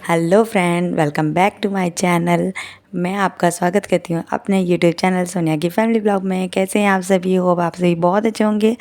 Hello friend, welcome back to my channel. मैं आपका स्वागत करती हूँ अपने यूट्यूब चैनल सोनिया की फैमिली ब्लॉग में। कैसे हैं आप सभी? हो आप सभी बहुत अच्छे होंगे।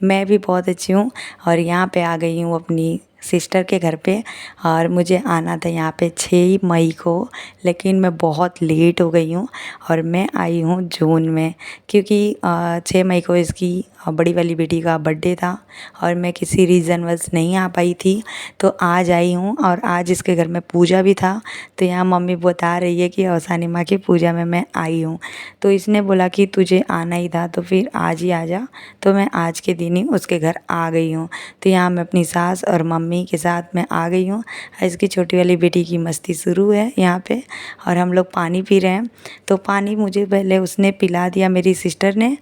मैं भी बहुत अच्छी हूँ और यहाँ पे आ गई हूँ अपनी सिस्टर के घर पे। और मुझे आना था यहाँ पे 6 मई को, लेकिन मैं बहुत लेट हो गई हूँ और मैं आई हूँ जून में, क्योंकि 6 मई को इसकी बड़ी वाली बेटी का बर्थडे था और मैं किसी रीज़नवश नहीं आ पाई थी। तो आज आई हूँ और आज इसके घर में पूजा भी था। तो यहाँ मम्मी बता रही है कि अवसानी माँ की पूजा में मैं आई हूँ। तो इसने बोला कि तुझे आना ही था तो फिर आज ही आ जा। तो मैं आज के दिन ही उसके घर आ गई हूँ। तो यहाँ मैं अपनी सास और मम्मी के साथ मैं आ गई हूँ। इसकी छोटी वाली बेटी की मस्ती शुरू है यहाँ पे और हम लोग पानी पी रहे हैं। तो पानी मुझे पहले उसने पिला दिया, मेरी सिस्टर ने,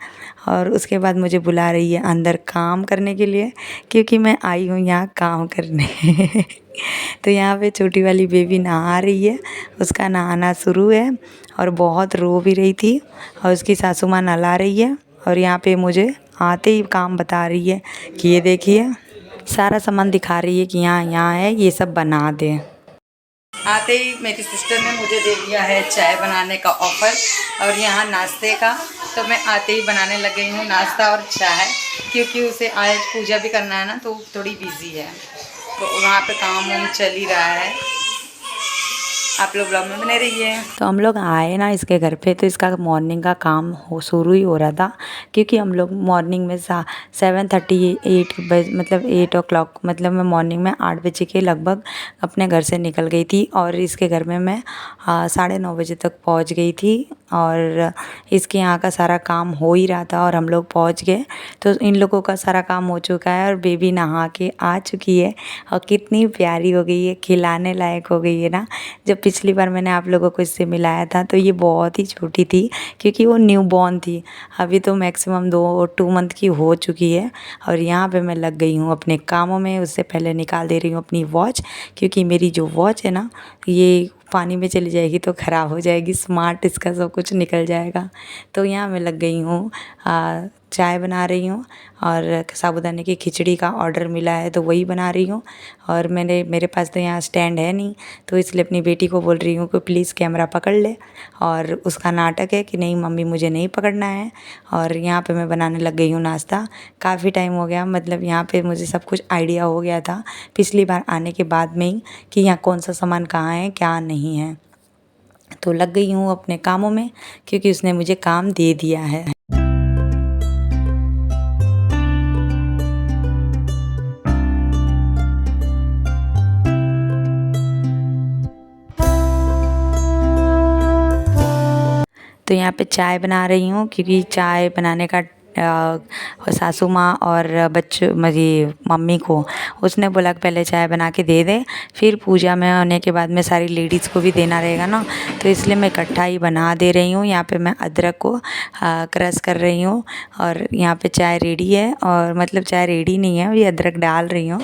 और उसके बाद मुझे बुला रही है अंदर काम करने के लिए, क्योंकि मैं आई हूँ यहाँ काम करने। तो यहाँ पे छोटी वाली बेबी नहा रही है, उसका नहाना शुरू है और बहुत रो भी रही थी और उसकी सासू माँ नहला रही है। और यहाँ पे मुझे आते ही काम बता रही है कि ये देखिए, सारा सामान दिखा रही है कि यहाँ यहाँ है, ये सब बना दे। आते ही मेरी सिस्टर ने मुझे दे दिया है चाय बनाने का ऑफ़र और यहाँ नाश्ते का। तो मैं आते ही बनाने लग गई हूँ नाश्ता और चाय, क्योंकि उसे आज पूजा भी करना है ना, तो थोड़ी बिजी है। तो वहाँ पे काम वाम चल ही रहा है। आप लोग ब्लॉग में बने रहिए। तो हम लोग आए ना इसके घर पे, तो इसका मॉर्निंग का काम शुरू ही हो रहा था, क्योंकि हम लोग मॉर्निंग में 7:30 8 बजे, मतलब 8 o'clock, मतलब मैं मॉर्निंग में 8 बजे के लगभग अपने घर से निकल गई थी और इसके घर में मैं 9:30 बजे तक पहुंच गई थी। और इसके यहाँ का सारा काम हो ही रहा था और हम लोग पहुंच गए। तो इन लोगों का सारा काम हो चुका है और बेबी नहा के आ चुकी है और कितनी प्यारी हो गई है, खिलाने लायक हो गई है ना। जब पिछली बार मैंने आप लोगों को इससे मिलाया था तो ये बहुत ही छोटी थी, क्योंकि वो न्यू बॉर्न थी। अभी तो मैक्सिमम 2 मंथ की हो चुकी है। और यहाँ पे मैं लग गई हूँ अपने कामों में। उससे पहले निकाल दे रही हूँ अपनी वॉच, क्योंकि मेरी जो वॉच है ना, ये पानी में चली जाएगी तो ख़राब हो जाएगी, स्मार्ट इसका सब कुछ निकल जाएगा। तो यहाँ मैं लग गई हूँ, चाय बना रही हूँ और साबूदाने की खिचड़ी का ऑर्डर मिला है तो वही बना रही हूँ। और मेरे पास तो यहाँ स्टैंड है नहीं, तो इसलिए अपनी बेटी को बोल रही हूँ कि प्लीज़ कैमरा पकड़ ले। और उसका नाटक है कि नहीं मम्मी मुझे नहीं पकड़ना है। और यहाँ पे मैं बनाने लग गई हूँ नाश्ता। काफ़ी टाइम हो गया, मतलब यहाँ पे मुझे सब कुछ आइडिया हो गया था पिछली बार आने के बाद में ही, कि यहाँ कौन सा सामान कहाँ है क्या नहीं है। तो लग गई हूँ अपने कामों में, क्योंकि उसने मुझे काम दे दिया है। तो यहाँ पे चाय बना रही हूँ, क्योंकि चाय बनाने का सासू माँ और बच्चों मेरी मम्मी को उसने बोला कि पहले चाय बना के दे दे, फिर पूजा में होने के बाद में सारी लेडीज़ को भी देना रहेगा ना, तो इसलिए मैं इकट्ठा ही बना दे रही हूँ। यहाँ पे मैं अदरक को क्रश कर रही हूँ और यहाँ पे चाय रेडी है, और मतलब चाय रेडी नहीं है, अभी अदरक डाल रही हूँ।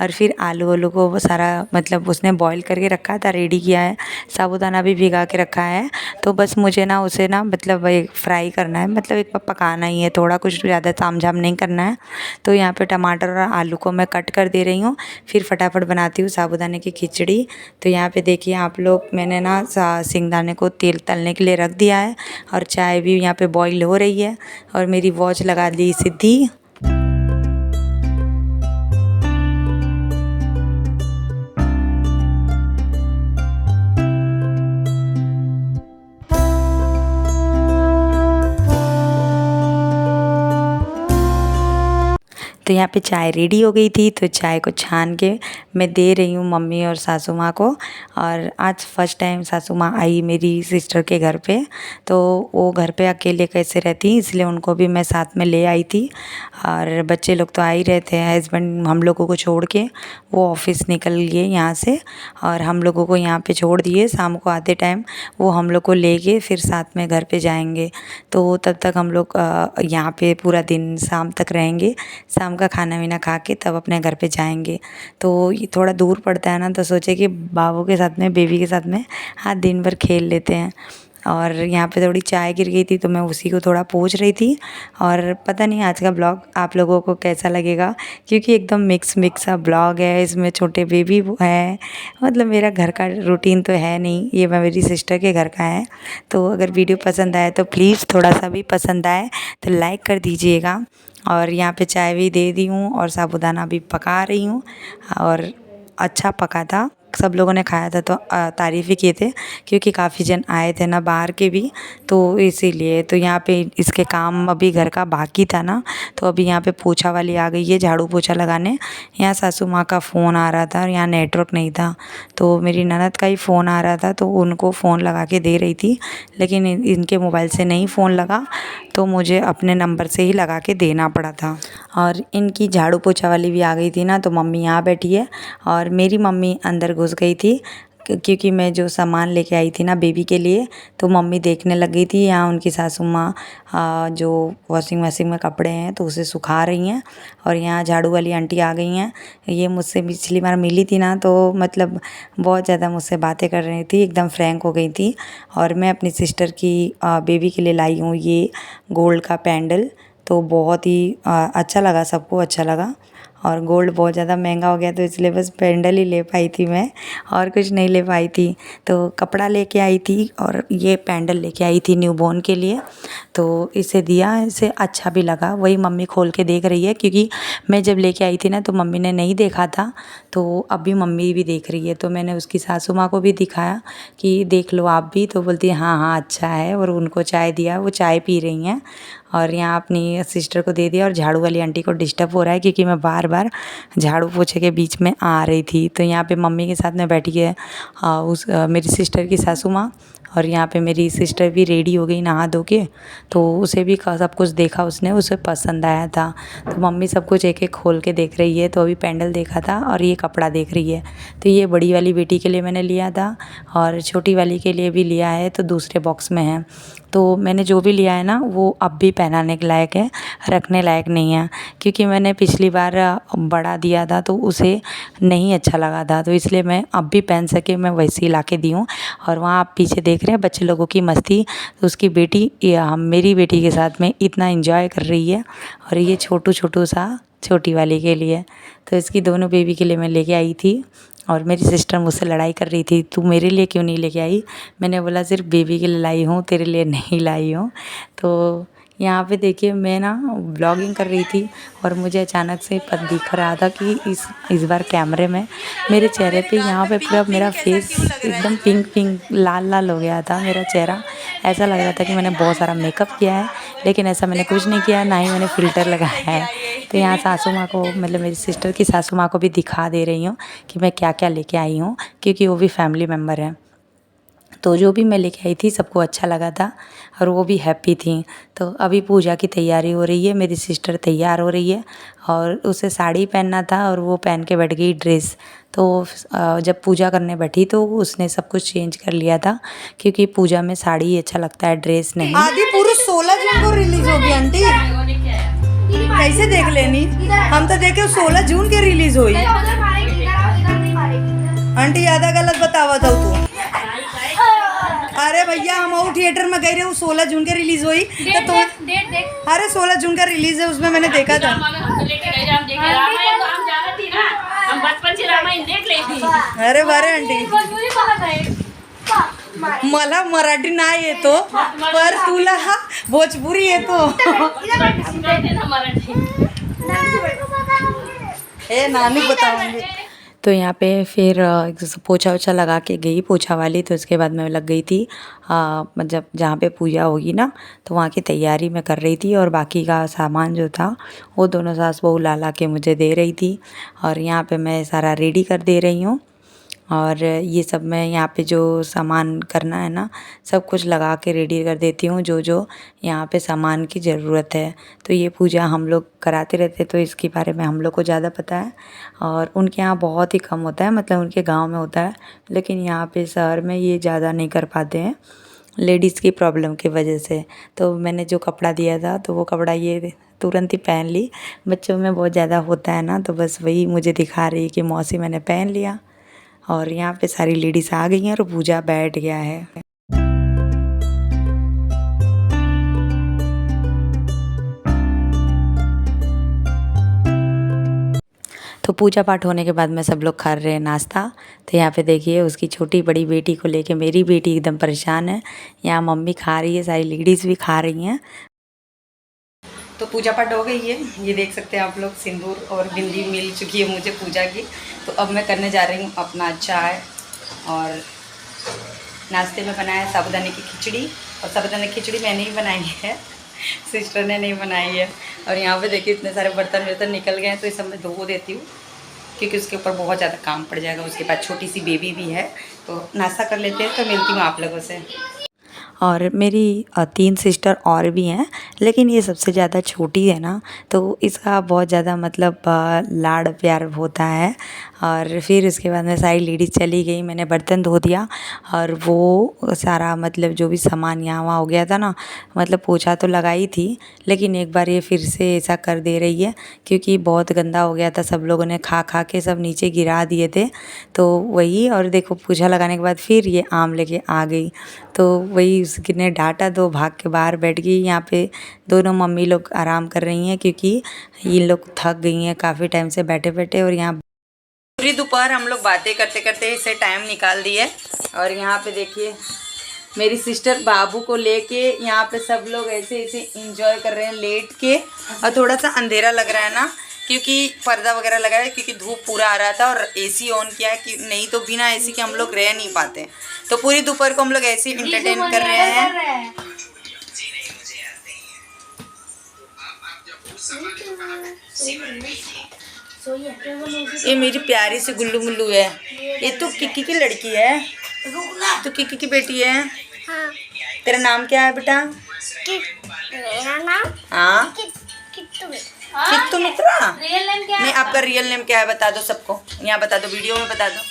और फिर आलू वालू को वो सारा, मतलब उसने बॉईल करके रखा था, रेडी किया है, साबूदाना भी भिगा के रखा है। तो बस मुझे ना उसे ना, मतलब एक फ्राई करना है, मतलब एक पकाना ही है, थोड़ा कुछ ज़्यादा तामझाम नहीं करना है। तो यहाँ पे टमाटर और आलू को मैं कट कर दे रही हूँ, फिर फटाफट बनाती हूँ साबूदाने की खिचड़ी। तो यहाँ पे देखिए आप लोग, मैंने ना सिंगदाने को तेल तलने के लिए रख दिया है और चाय भी यहाँ पे बॉईल हो रही है और मेरी वॉच लगा दी सीधी। तो यहाँ पे चाय रेडी हो गई थी, तो चाय को छान के मैं दे रही हूँ मम्मी और सासू माँ को। और आज फर्स्ट टाइम सासू माँ आई मेरी सिस्टर के घर पे, तो वो घर पे अकेले कैसे रहती, इसलिए उनको भी मैं साथ में ले आई थी। और बच्चे लोग तो आ ही रहते हैं, हस्बैंड हम लोगों को छोड़ के वो ऑफिस निकल गए यहाँ से और हम लोगों को यहाँ पे छोड़ दिए। शाम को आते टाइम वो हम लोग को ले गए, फिर साथ में घर पे जाएंगे। तो तब तक हम लोग यहाँ पे पूरा दिन शाम तक रहेंगे, शाम का खाना वाना खा के तब अपने घर पे जाएंगे। तो ये थोड़ा दूर पड़ता है ना, तो सोचे कि बाबू के साथ में, बेबी के साथ में दिन भर खेल लेते हैं। और यहाँ पे थोड़ी चाय गिर गई थी तो मैं उसी को थोड़ा पोंछ रही थी। और पता नहीं आज का ब्लॉग आप लोगों को कैसा लगेगा, क्योंकि एकदम मिक्स मिक्स सा ब्लॉग है। इसमें छोटे बेबी है, मतलब मेरा घर का रूटीन तो है नहीं, ये मेरी सिस्टर के घर का है। तो अगर वीडियो पसंद आए तो प्लीज़ थोड़ा सा भी पसंद आए तो लाइक कर दीजिएगा। और यहाँ पे चाय भी दे दी हूँ और साबूदाना भी पका रही हूँ, और अच्छा पका था। सब लोगों ने खाया था तो तारीफ़ ही किए थे, क्योंकि काफ़ी जन आए थे ना बाहर के भी, तो इसीलिए। तो यहाँ पे इसके काम अभी घर का बाकी था ना, तो अभी यहाँ पे पोछा वाली आ गई है झाड़ू पोछा लगाने। यहाँ सासू माँ का फ़ोन आ रहा था और यहाँ नेटवर्क नहीं था, तो मेरी ननद का ही फ़ोन आ रहा था, तो उनको फ़ोन लगा के दे रही थी, लेकिन इनके मोबाइल से नहीं फ़ोन लगा, तो मुझे अपने नंबर से ही लगा के देना पड़ा था। और इनकी झाड़ू पोछा वाली भी आ गई थी ना, तो मम्मी यहाँ बैठी है और मेरी मम्मी अंदर घुस गई थी, क्योंकि मैं जो सामान लेके आई थी ना बेबी के लिए, तो मम्मी देखने लग गई थी। यहाँ उनकी सासू माँ जो वॉशिंग मशीन में कपड़े हैं तो उसे सुखा रही हैं, और यहाँ झाड़ू वाली आंटी आ गई हैं। ये मुझसे पिछली बार मिली थी ना, तो मतलब बहुत ज़्यादा मुझसे बातें कर रही थी, एकदम फ्रैंक हो गई थी। और मैं अपनी सिस्टर की बेबी के लिए लाई हूँ ये गोल्ड का पैंडल, तो बहुत ही अच्छा लगा, सबको अच्छा लगा। और गोल्ड बहुत ज़्यादा महंगा हो गया, तो इसलिए बस पैंडल ही ले पाई थी मैं, और कुछ नहीं ले पाई थी। तो कपड़ा लेके आई थी और ये पैंडल लेके आई थी न्यूबॉर्न के लिए, तो इसे दिया, इसे अच्छा भी लगा। वही मम्मी खोल के देख रही है, क्योंकि मैं जब लेके आई थी ना तो मम्मी ने नहीं देखा था, तो अभी मम्मी भी देख रही है। तो मैंने उसकी सासू माँ को भी दिखाया कि देख लो आप भी, तो बोलती है हाँ हाँ अच्छा है, और उनको चाय दिया, वो चाय पी रही हैं। और यहाँ अपनी सिस्टर को दे दिया, और झाड़ू वाली आंटी को डिस्टर्ब हो रहा है, क्योंकि मैं बार बार झाड़ू पोछे के बीच में आ रही थी। तो यहाँ पे मम्मी के साथ में बैठी है मेरी सिस्टर की सासू माँ, और यहाँ पे मेरी सिस्टर भी रेडी हो गई नहा धो के, तो उसे भी सब कुछ देखा उसने, उसे पसंद आया था। तो मम्मी सब कुछ एक एक खोल के देख रही है। तो अभी पैंडल देखा था और ये कपड़ा देख रही है। तो ये बड़ी वाली बेटी के लिए मैंने लिया था, और छोटी वाली के लिए भी लिया है, तो दूसरे बॉक्स में है। तो मैंने जो भी लिया है ना वो अब भी पहनाने के लायक है, रखने लायक नहीं है, क्योंकि मैंने पिछली बार बड़ा दिया था तो उसे नहीं अच्छा लगा था, तो इसलिए मैं अब भी पहन सके मैं वैसे ही ला के दी हूँ। और वहाँ आप पीछे देख रहे हैं बच्चे लोगों की मस्ती, तो उसकी बेटी या मेरी बेटी के साथ में इतना एंजॉय कर रही है। और ये छोटू छोटू सा छोटी वाली के लिए, तो इसकी दोनों बेबी के लिए मैं लेके आई थी। और मेरी सिस्टर मुझसे लड़ाई कर रही थी, तू मेरे लिए क्यों नहीं लेके आई। मैंने बोला सिर्फ बेबी के लिए लाई हूँ, तेरे लिए नहीं लाई हूँ। तो यहाँ पे देखिए मैं ना ब्लॉगिंग कर रही थी, और मुझे अचानक से दिख रहा था कि इस बार कैमरे में मेरे चेहरे पे यहाँ पे पूरा मेरा फेस एकदम पिंक पिंक लाल लाल हो गया था मेरा चेहरा। ऐसा लग रहा था कि मैंने बहुत सारा मेकअप किया है, लेकिन ऐसा मैंने कुछ नहीं किया, ना ही मैंने फ़िल्टर लगाया है। तो यहाँ सासू माँ को, मतलब मेरी सिस्टर की सासू माँ को भी दिखा दे रही हूँ कि मैं क्या क्या लेके आई हूँ, क्योंकि वो भी फैमिली मेम्बर हैं। तो जो भी मैं लेके आई थी सबको अच्छा लगा था, और वो भी हैप्पी थी। तो अभी पूजा की तैयारी हो रही है, मेरी सिस्टर तैयार हो रही है, और उसे साड़ी पहनना था और वो पहन के बैठ गई ड्रेस। तो जब पूजा करने बैठी तो उसने सब कुछ चेंज कर लिया था, क्योंकि पूजा में साड़ी ही अच्छा लगता है, ड्रेस नहीं। आदि पुरुष 16 जून को रिलीज होगी आंटी, कैसे देख लेनी, हम तो देखे 16 जून के रिलीज हुई। आंटी आधा गलत बतावा था तू। अरे भैया हम वो थिएटर में गए रहे, 16 जून के रिलीज हुई, तो अरे 16 जून का रिलीज है, उसमें मैंने देखा था। अरे बारे आंटी मला मराठी नाही येतो, पर तुला भोजपुरी येतो। ए नानी बताऊंगी। तो यहाँ पे फिर पोछा वोछा लगा के गई पोछा वाली, तो उसके बाद मैं लग गई थी मतलब जहाँ पे पूजा होगी ना, तो वहाँ की तैयारी मैं कर रही थी, और बाकी का सामान जो था वो दोनों सास बहू ला ला के मुझे दे रही थी। और यहाँ पे मैं सारा रेडी कर दे रही हूँ, और ये सब मैं यहाँ पे जो सामान करना है ना सब कुछ लगा के रेडी कर देती हूँ, जो जो यहाँ पे सामान की ज़रूरत है। तो ये पूजा हम लोग कराते रहते, तो इसके बारे में हम लोग को ज़्यादा पता है, और उनके यहाँ बहुत ही कम होता है, मतलब उनके गांव में होता है, लेकिन यहाँ पे शहर में ये ज़्यादा नहीं कर पाते हैं लेडीज़ की प्रॉब्लम की वजह से। तो मैंने जो कपड़ा दिया था तो वो कपड़ा ये तुरंत ही पहन ली। बच्चों में बहुत ज़्यादा होता है ना, तो बस वही मुझे दिखा रही कि मौसी मैंने पहन लिया। और यहाँ पे सारी लेडीज़ आ गई हैं और पूजा बैठ गया है। तो पूजा पाठ होने के बाद में सब लोग खा रहे हैं नाश्ता। तो यहाँ पे देखिए उसकी छोटी बड़ी बेटी को लेके मेरी बेटी एकदम परेशान है। यहाँ मम्मी खा रही है, सारी लेडीज़ भी खा रही हैं। तो पूजा पाठ हो गई है, ये देख सकते हैं आप लोग, सिंदूर और बिंदी मिल चुकी है मुझे पूजा की। तो अब मैं करने जा रही हूँ अपना चाय। और नाश्ते में बनाया है साबूदाने की खिचड़ी, और साबूदाने की खिचड़ी मैंने ही बनाई है, सिस्टर ने नहीं बनाई है। और यहाँ पे देखिए इतने सारे बर्तन निकल गए हैं, तो ये सब मैं धो देती हूँ क्योंकि उसके ऊपर बहुत ज़्यादा काम पड़ जाएगा। उसके बाद छोटी सी बेबी भी है, तो नाश्ता कर लेते हैं, तो मिलती हूँ आप लोगों से। और मेरी 3 सिस्टर और भी हैं, लेकिन ये सबसे ज़्यादा छोटी है ना, तो इसका बहुत ज़्यादा मतलब लाड़ प्यार होता है। और फिर उसके बाद में सारी लेडीज़ चली गई, मैंने बर्तन धो दिया। और वो सारा मतलब जो भी सामान यहाँ वहाँ हो गया था ना, मतलब पोछा तो लगाई थी, लेकिन एक बार ये फिर से ऐसा कर दे रही है क्योंकि बहुत गंदा हो गया था, सब लोगों ने खा खा के सब नीचे गिरा दिए थे। तो वही, और देखो पोछा लगाने के बाद फिर ये आम लेके आ गई, तो वही उसने डांटा तो भाग के बाहर बैठ गई। यहाँ पे दोनों मम्मी लोग आराम कर रही हैं क्योंकि ये लोग थक गई हैं काफ़ी टाइम से बैठे बैठे। और यहाँ पूरी दोपहर हम लोग बातें करते करते इसे टाइम निकाल दिए। और यहाँ पे देखिए मेरी सिस्टर बाबू को लेके यहाँ पे सब लोग ऐसे ऐसे इंजॉय कर रहे हैं लेट के। और थोड़ा सा अंधेरा लग रहा है ना, क्योंकि पर्दा वगैरह लगा है, क्योंकि धूप पूरा आ रहा था और एसी ऑन किया है, कि नहीं तो बिना एसी के हम लोग रह नहीं पाते। तो पूरी दोपहर को हम लोग ऐसे ही इंटरटेन कर रहे हैं। ये मेरी प्यारी सी गुल्लू मुल्लू है, ये तो किक्की की लड़की है, तो किक्की की बेटी है। हाँ। तेरा नाम क्या है बेटा? मेरा नाम? हाँ, किट्टू मित्रा। नहीं, आपका रियल नेम क्या है बता दो सबको, यहाँ बता दो, वीडियो में बता दो।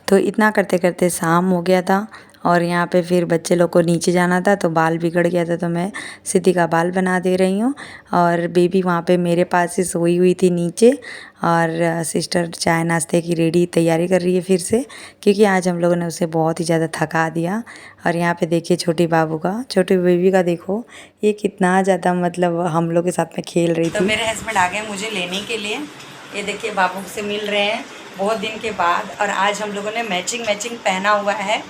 तो इतना करते करते शाम हो गया था, और यहाँ पे फिर बच्चे लोग को नीचे जाना था, तो बाल बिगड़ गया था, तो मैं सिद्धि का बाल बना दे रही हूँ। और बेबी वहाँ पे मेरे पास ही सोई हुई थी नीचे। और सिस्टर चाय नाश्ते की रेडी तैयारी कर रही है फिर से, क्योंकि आज हम लोगों ने उसे बहुत ही ज़्यादा थका दिया। और यहाँ पे देखिए छोटी बाबू का, छोटी बेबी का देखो, ये कितना ज़्यादा मतलब हम लोग के साथ में खेल रही थी। तो मेरे हस्बैंड आ गए मुझे लेने के लिए, ये देखिए बाबू से मिल रहे हैं बहुत दिन के बाद। और आज हम लोगों ने मैचिंग पहना हुआ है।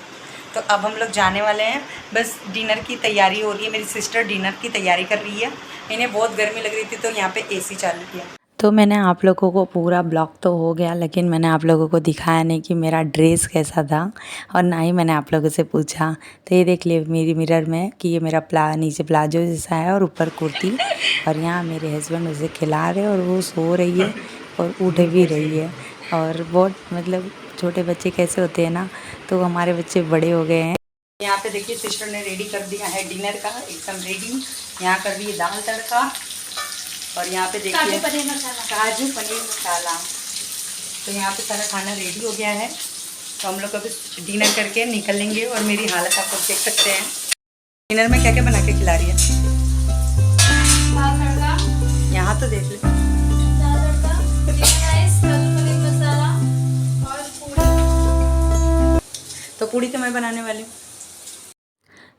तो अब हम लोग जाने वाले हैं, बस डिनर की तैयारी हो रही है। मेरी सिस्टर डिनर की तैयारी कर रही है, इन्हें बहुत गर्मी लग रही थी तो यहाँ पे एसी चालू किया। तो मैंने आप लोगों को पूरा ब्लॉग तो हो गया, लेकिन मैंने आप लोगों को दिखाया नहीं कि मेरा ड्रेस कैसा था, और ना ही मैंने आप लोगों से पूछा। तो ये देख लिए मेरी मिरर में कि ये मेरा नीचे प्लाजो जैसा है और ऊपर कुर्ती। और यहाँ मेरे हस्बैंड उसे खिला रहे और वो सो रही है और उठ भी रही है। और बहुत मतलब छोटे बच्चे कैसे होते हैं ना, तो हमारे बच्चे बड़े हो गए हैं। यहाँ पे देखिए सिस्टर ने रेडी कर दिया है डिनर का, एकदम रेडी। यहाँ कर दिए दाल तड़का, और यहाँ पे देखिए काजू पनीर मसाला। तो यहाँ पे सारा खाना रेडी हो गया है, तो हम लोग अभी डिनर करके निकलेंगे। और मेरी हालत आप लोग देख सकते हैं, डिनर में क्या क्या बना के खिला रही है। यहाँ तो देख ले, तो पूड़ी तो मैं बनाने वाली हूँ।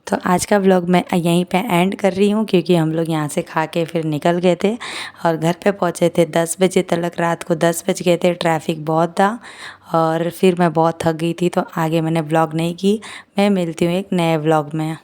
तो आज का व्लॉग मैं यहीं पे एंड कर रही हूँ, क्योंकि हम लोग यहाँ से खा के फिर निकल गए थे और घर पे पहुँचे थे 10 बजे तक। रात को 10 बज गए थे, ट्रैफिक बहुत था और फिर मैं बहुत थक गई थी, तो आगे मैंने व्लॉग नहीं की। मैं मिलती हूँ एक नए व्लॉग में।